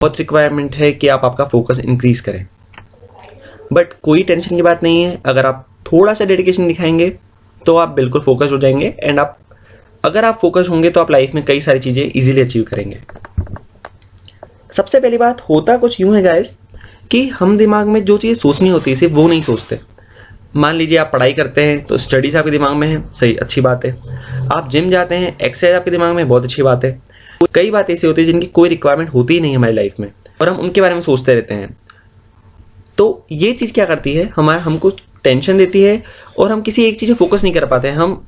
बहुत रिक्वायरमेंट है कि आप आपका फोकस इंक्रीज करें। बट कोई टेंशन की बात नहीं है, अगर आप थोड़ा सा डेडिकेशन दिखाएंगे तो आप बिल्कुल फोकस हो जाएंगे। एंड अगर आप फोकस होंगे तो आप लाइफ में कई सारी चीज़ें इजीली अचीव करेंगे। सबसे पहली बात, होता कुछ यूं है गाइस कि हम दिमाग में जो चीज़ सोचनी होती है सिर्फ वो नहीं सोचते। मान लीजिए आप पढ़ाई करते हैं तो स्टडीज आपके दिमाग में है, सही, अच्छी बात है। आप जिम जाते हैं, एक्सरसाइज आपके दिमाग में, बहुत अच्छी बात है। कई बातें ऐसी होती है जिनकी कोई रिक्वायरमेंट होती ही नहीं हमारी लाइफ में और हम उनके बारे में सोचते रहते हैं। तो ये चीज़ क्या करती है, हमको टेंशन देती है और हम किसी एक चीज़ में फोकस नहीं कर पाते हैं। हम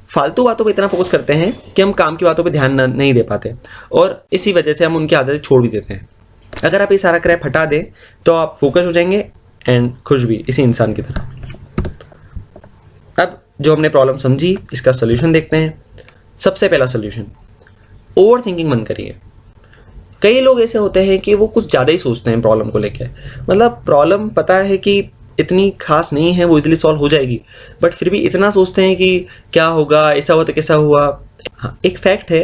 फालतू बातों पे इतना फोकस करते हैं कि हम काम की बातों पे ध्यान नहीं दे पाते और इसी वजह से हम उनकी आदतें छोड़ भी देते हैं। अगर आप ये सारा क्रैप हटा दें तो आप फोकस हो जाएंगे एंड खुश भी, इसी इंसान की तरह। अब जो हमने प्रॉब्लम समझी, इसका सोल्यूशन देखते हैं। सबसे पहला सोल्यूशन, ओवर थिंकिंग बंद करिए। कई लोग ऐसे होते हैं कि वो कुछ ज़्यादा ही सोचते हैं प्रॉब्लम को लेकर। मतलब प्रॉब्लम पता है कि इतनी खास नहीं है, वो इजीली सॉल्व हो जाएगी, बट फिर भी इतना सोचते हैं कि क्या होगा, ऐसा हुआ तो कैसा हुआ। हाँ, एक फैक्ट है,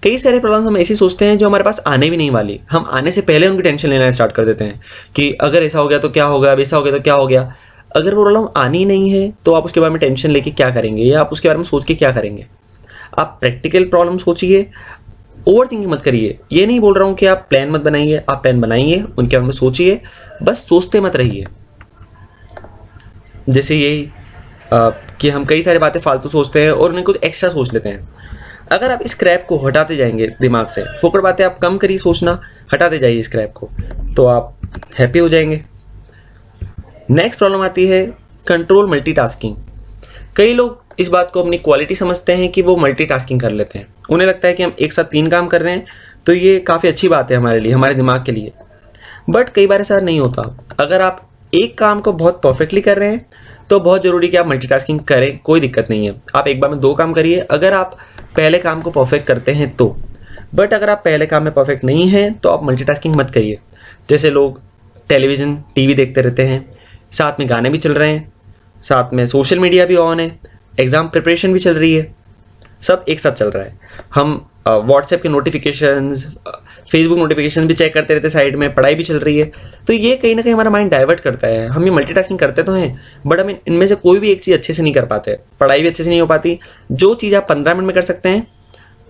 कई सारे प्रॉब्लम हम ऐसे सोचते हैं जो हमारे पास आने भी नहीं वाली। हम आने से पहले उनकी टेंशन लेना स्टार्ट कर देते हैं कि अगर ऐसा हो गया तो क्या होगा, वैसा हो गया तो क्या हो गया। अगर वो प्रॉब्लम आनी नहीं है तो आप उसके बारे में टेंशन लेके क्या करेंगे, या आप उसके बारे में सोच के क्या करेंगे। आप प्रैक्टिकल प्रॉब्लम सोचिए, ओवर थिंकिंग मत करिए। ये नहीं बोल रहा हूँ कि आप प्लान मत बनाइए, आप प्लान बनाइए, उनके बारे में सोचिए, बस सोचते मत रहिए। जैसे यही कि हम कई सारी बातें फालतू सोचते हैं और उन्हें कुछ एक्स्ट्रा सोच लेते हैं। अगर आप इस क्रैप को हटाते जाएंगे दिमाग से, फोकट बातें आप कम करिए सोचना, हटाते जाइए इस क्रैप को, तो आप हैप्पी हो जाएंगे। नेक्स्ट प्रॉब्लम आती है कंट्रोल मल्टीटास्किंग। कई लोग इस बात को अपनी क्वालिटी समझते हैं कि वो मल्टीटास्किंग कर लेते हैं। उन्हें लगता है कि हम एक साथ 3 काम कर रहे हैं तो ये काफ़ी अच्छी बात है हमारे लिए, हमारे दिमाग के लिए। बट कई बार ऐसा नहीं होता। अगर आप एक काम को बहुत परफेक्टली कर रहे हैं तो बहुत ज़रूरी कि आप मल्टीटास्किंग करें, कोई दिक्कत नहीं है। आप एक बार में 2 काम करिए अगर आप पहले काम को परफेक्ट करते हैं तो। बट अगर आप पहले काम में परफेक्ट नहीं हैं तो आप मल्टीटास्किंग मत करिए। जैसे लोग टेलीविज़न, टीवी देखते रहते हैं, साथ में गाने भी चल रहे हैं, साथ में सोशल मीडिया भी ऑन है, एग्ज़ाम प्रिपरेशन भी चल रही है, सब एक साथ चल रहा है। हम व्हाट्सएप के नोटिफिकेशंस, फेसबुक नोटिफिकेशन भी चेक करते रहते, साइड में पढ़ाई भी चल रही है। तो ये कहीं ना कहीं हमारा माइंड डाइवर्ट करता है। हम ये मल्टीटास्किंग करते तो हैं बट हम इनमें से कोई भी एक चीज़ अच्छे से नहीं कर पाते। पढ़ाई भी अच्छे से नहीं हो पाती। जो चीज़ आप 15 मिनट में कर सकते हैं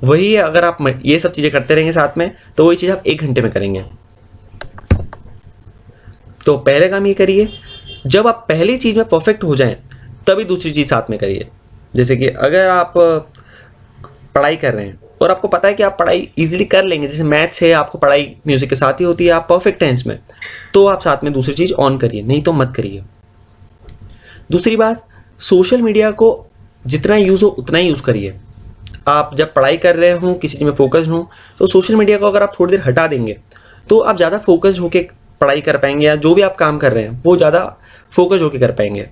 वही अगर आप ये सब चीज़ें करते रहेंगे साथ में तो वही चीज़ आप 1 घंटे में करेंगे। तो पहले काम ये करिए, जब आप पहली चीज़ में परफेक्ट हो जाएं तभी दूसरी चीज़ साथ में करिए। जैसे कि अगर आप पढ़ाई कर रहे हैं और आपको पता है कि आप पढ़ाई इजीली कर लेंगे, जैसे मैथ्स है, आपको पढ़ाई म्यूजिक के साथ ही होती है, आप परफेक्ट हैं इसमें, तो आप साथ में दूसरी चीज़ ऑन करिए, नहीं तो मत करिए। दूसरी बात, सोशल मीडिया को जितना यूज़ हो उतना ही यूज़ करिए। आप जब पढ़ाई कर रहे हों, किसी चीज़ में फोकस्ड हों, तो सोशल मीडिया को अगर आप थोड़ी देर हटा देंगे तो आप ज़्यादा फोकस्ड होकर पढ़ाई कर पाएंगे, या जो भी आप काम कर रहे हैं वो ज़्यादा फोकस होकर कर पाएंगे।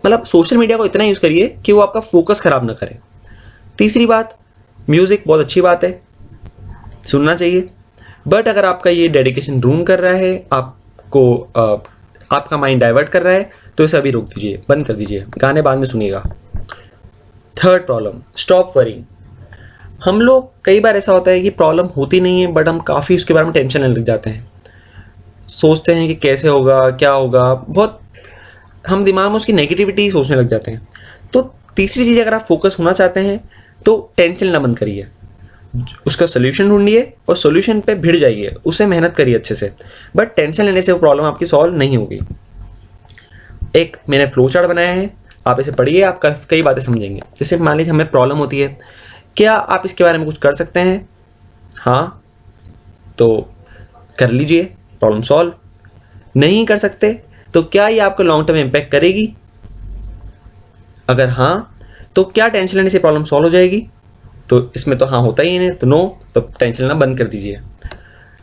मतलब सोशल मीडिया को इतना यूज़ करिए कि वो आपका फोकस खराब ना करे। तीसरी बात, म्यूज़िक बहुत अच्छी बात है, सुनना चाहिए, बट अगर आपका ये डेडिकेशन रूम कर रहा है, आपका माइंड डाइवर्ट कर रहा है, तो इसे अभी रोक दीजिए, बंद कर दीजिए, गाने बाद में सुनिएगा। Third problem, stop worrying. हम लोग कई बार ऐसा होता है कि प्रॉब्लम होती नहीं है बट हम काफ़ी उसके बारे में टेंशन लेने लग जाते हैं, सोचते हैं कि कैसे होगा, क्या होगा, बहुत हम दिमाग में उसकी नेगेटिविटी सोचने लग जाते हैं। तो तीसरी चीज़, अगर आप फोकस होना चाहते हैं तो टेंशन लेना बंद करिए, उसका सोल्यूशन ढूंढिए और सोल्यूशन पे भिड़ जाइए, उससे मेहनत करिए अच्छे से। बट टेंशन लेने से वो प्रॉब्लम आपकी सॉल्व नहीं होगी। एक मैंने फ्लो चार्ट बनाया है, आप इसे पढ़िए, आप कई बातें समझेंगे। जैसे मान लीजिए हमें प्रॉब्लम होती है, क्या आप इसके बारे में कुछ कर सकते हैं? हाँ, तो कर लीजिए, प्रॉब्लम सॉल्व। नहीं कर सकते तो क्या ये आपको लॉन्ग टर्म इम्पैक्ट करेगी? अगर हाँ, तो क्या टेंशन लेने से प्रॉब्लम सॉल्व हो जाएगी? तो इसमें तो हाँ होता ही नहीं, तो नो, तो टेंशन लेना बंद कर दीजिए।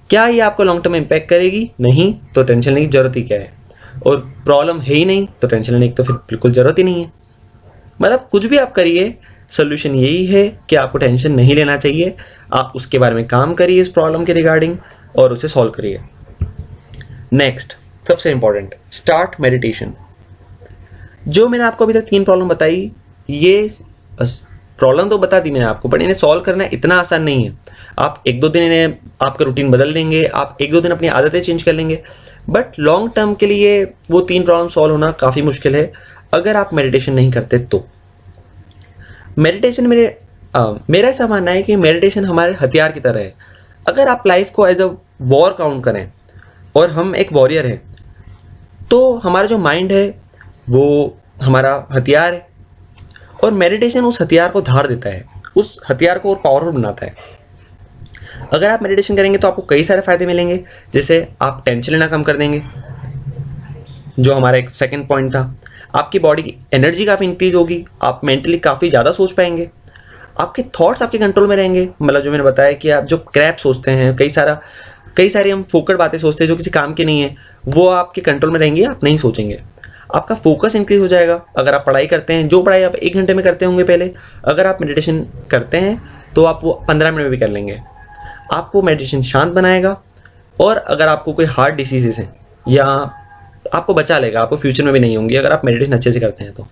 क्या ये आपको लॉन्ग टर्म में इम्पैक्ट करेगी? नहीं, तो टेंशन लेने की जरूरत ही क्या है? और प्रॉब्लम है ही नहीं तो टेंशन लेने की तो फिर बिल्कुल जरूरत ही नहीं है। मतलब कुछ भी आप करिए, सोल्यूशन यही है कि आपको टेंशन नहीं लेना चाहिए। आप उसके बारे में काम करिए इस प्रॉब्लम के रिगार्डिंग और उसे सॉल्व करिए। नेक्स्ट, सबसे इंपॉर्टेंट, स्टार्ट मेडिटेशन। जो मैंने आपको अभी तक 3 प्रॉब्लम बताई, ये प्रॉब्लम तो बता दी मैंने आपको, बट इन्हें सॉल्व करना इतना आसान नहीं है। आप 1-2 दिन इन्हें आपका रूटीन बदल देंगे, आप 1-2 दिन अपनी आदतें चेंज कर लेंगे, बट लॉन्ग टर्म के लिए वो 3 प्रॉब्लम सॉल्व होना काफ़ी मुश्किल है अगर आप मेडिटेशन नहीं करते तो। मेडिटेशन मेरा ऐसा मानना है कि मेडिटेशन हमारे हथियार की तरह है। अगर आप लाइफ को एज अ वॉर काउंट करें और हम एक वॉरियर हैं, तो हमारा जो माइंड है वो हमारा हथियार है, और मेडिटेशन उस हथियार को धार देता है, उस हथियार को और पावरफुल बनाता है। अगर आप मेडिटेशन करेंगे तो आपको कई सारे फायदे मिलेंगे, जैसे आप टेंशन लेना कम कर देंगे, जो हमारा एक सेकंड पॉइंट था। आपकी बॉडी की एनर्जी काफ़ी इंक्रीज होगी, आप मेंटली काफ़ी ज़्यादा सोच पाएंगे, आपके थॉट्स आपके कंट्रोल में रहेंगे। मतलब जो मैंने बताया कि आप जो क्रैप सोचते हैं, कई सारी हम फोकट बातें सोचते हैं जो किसी काम की नहीं है, वो आपके कंट्रोल में रहेंगी, आप नहीं सोचेंगे। आपका फोकस इंक्रीज हो जाएगा। अगर आप पढ़ाई करते हैं, जो पढ़ाई आप 1 घंटे में करते होंगे पहले, अगर आप मेडिटेशन करते हैं तो आप वो 15 मिनट में भी कर लेंगे। आपको मेडिटेशन शांत बनाएगा, और अगर आपको कोई हार्ट डिसीजेस हैं या आपको बचा लेगा, आपको फ्यूचर में भी नहीं होंगी अगर आप मेडिटेशन अच्छे से करते हैं तो।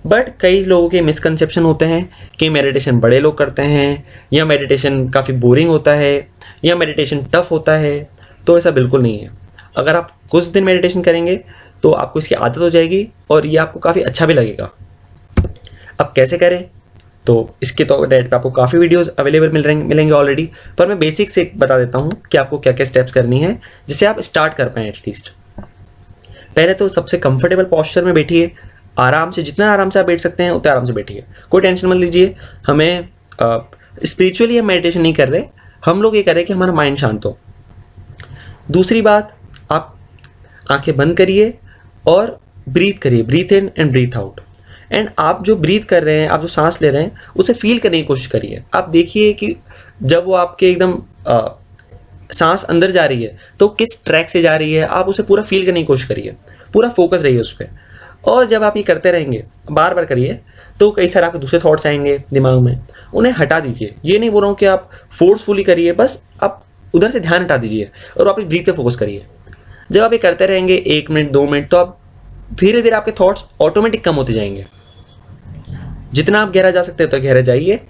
बट कई लोगों के मिसकंसेप्शन होते हैं कि मेडिटेशन बड़े लोग करते हैं, या मेडिटेशन काफ़ी बोरिंग होता है, या मेडिटेशन टफ होता है। तो ऐसा बिल्कुल नहीं है। अगर आप कुछ दिन मेडिटेशन करेंगे तो आपको इसकी आदत हो जाएगी, और ये आपको काफ़ी अच्छा भी लगेगा। अब कैसे करें, तो इसके तो नेट पे आपको काफ़ी वीडियोस अवेलेबल मिलेंगे ऑलरेडी, पर मैं बेसिक से बता देता हूँ कि आपको क्या क्या स्टेप्स करनी है जिससे आप स्टार्ट कर पाएँ एटलीस्ट। पहले तो सबसे कंफर्टेबल पोस्चर में बैठिए, आराम से, जितना आराम से आप बैठ सकते हैं उतना आराम से बैठिए, कोई टेंशन मत लीजिए। हमें स्पिरिचुअली हम मेडिटेशन नहीं कर रहे, हम लोग ये कर रहे हैं कि हमारा माइंड शांत हो। दूसरी बात, आप आंखें बंद करिए और ब्रीथ करिए, breathe in and breathe out. And आप जो ब्रीथ कर रहे हैं, आप जो सांस ले रहे हैं, उसे फील करने की कोशिश करिए। आप देखिए कि जब वो आपके एकदम सांस अंदर जा रही है तो किस ट्रैक से जा रही है, आप उसे पूरा फील करने की कोशिश करिए, पूरा फोकस रहिए उस पर। और जब आप ये करते रहेंगे, बार बार करिए, तो कई सारे आपके दूसरे थॉट्स आएंगे दिमाग में, उन्हें हटा दीजिए। ये नहीं बोल रहा हूँ कि आप फोर्सफुली करिए, बस आप उधर से ध्यान हटा दीजिए और आप ब्रीथ पे फोकस करिए। जब आप ये करते रहेंगे 1 मिनट 2 मिनट, तो आप धीरे धीरे आपके थॉट्स ऑटोमेटिक कम होते जाएंगे। जितना आप गहरा जा सकते हो तो गहरा जाइए।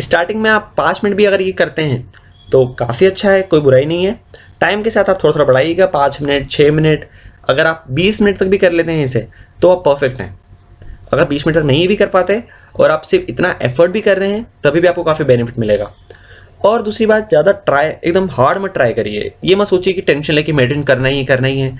स्टार्टिंग में आप 5 मिनट भी अगर ये करते हैं तो काफ़ी अच्छा है, कोई बुराई नहीं है। टाइम के साथ आप थोड़ा थोड़ा बढ़ाइएगा, 5 मिनट 6 मिनट, अगर आप 20 मिनट तक भी कर लेते हैं इसे तो आप परफेक्ट हैं। अगर 20 मिनट तक नहीं भी कर पाते और आप सिर्फ इतना एफर्ट भी कर रहे हैं, तभी भी आपको काफ़ी बेनिफिट मिलेगा। और दूसरी बात, ज़्यादा एकदम हार्ड मत ट्राई करिए। ये मत सोचिए कि टेंशन लेके मेडिटेशन करना ही है।